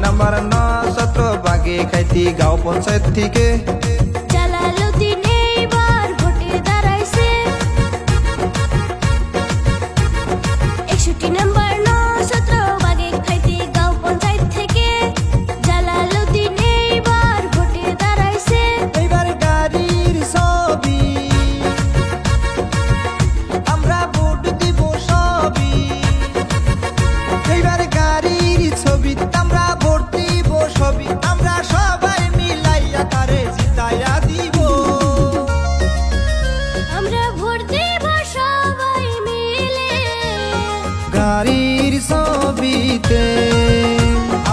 Number 9 ছাত্র বাগে খাইতি গাঁও পঞ্চায়েত থেকে। জালালউদ্দিন এইবার ভোটে দাঁড়াইছে। 61 নাম্বার 9 ছাত্র বাগে খাইতি গাঁও পঞ্চায়েত থেকে। জালালউদ্দিন এইবার ভোটে দাঁড়াইছে। এইবার গাড়ির ছবি আমরা ভোট দিব সবই। এইবার গাড়ির ছবি আমরা ভোট দিব সবই। আমরা সবাই মিলাইয়া তারে জিতাইয়া দিব। আমরা ভোট দিব সবাই মিলে। গাড়ির ছবিতে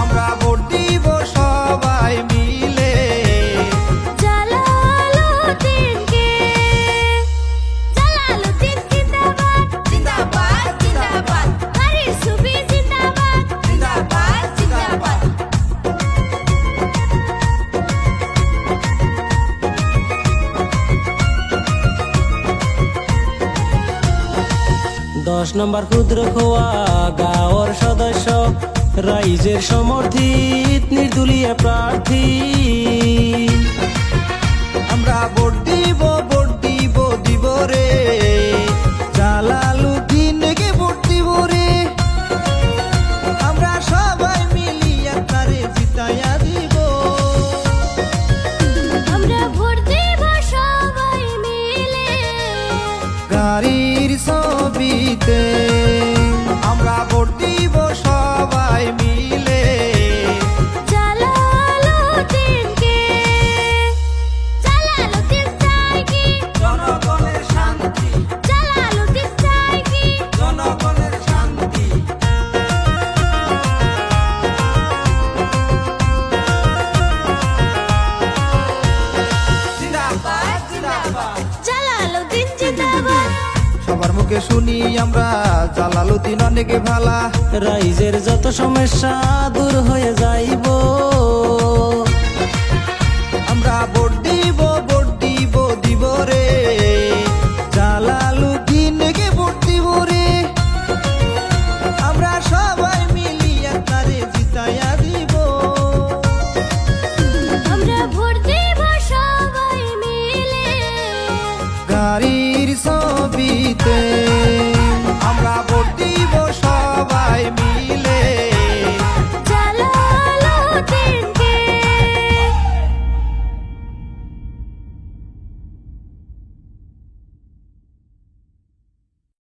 আমরা ভোট দিব সবাই মিলে। জালালউদ্দিনকে। জালালউদ্দিন জিন্দাবাদ জিন্দাবাদ জিন্দাবাদ। গাড়ির ছবি জিন্দাবাদ জিন্দাবাদ জিন্দাবাদ। 10 নম্বর ক্ষুদ্র খোয়া গাঁওর সদস্য রাইজের সমর্থিত নির্দলীয় প্রার্থী। আমরা ভোট দিব দিব রে। জালালউদ্দিনকে ভোট দিব রে। আমরা সবাই মিলিয়া তারে জিতাইয়া দিব। আমরা ভোট দিব সবাই মিলে। গাড়ির ছবিতে আমরা ভোট দিব সবাই মিলে। জালালউদ্দিনকে। জালালউদ্দিন চাই কি জনগণের শান্তি। জালালউদ্দিন চাই কি জনগণের শান্তি। জিন্দাবাদ জিন্দাবাদ। জালালউদ্দিন জিন্দাবাদ। সবার মুখে শুনি আমরা জালালউদ্দিন অনেক ভালা। রাইজের যত সমস্যা দূর হয়ে যাইব। আমরা ভোট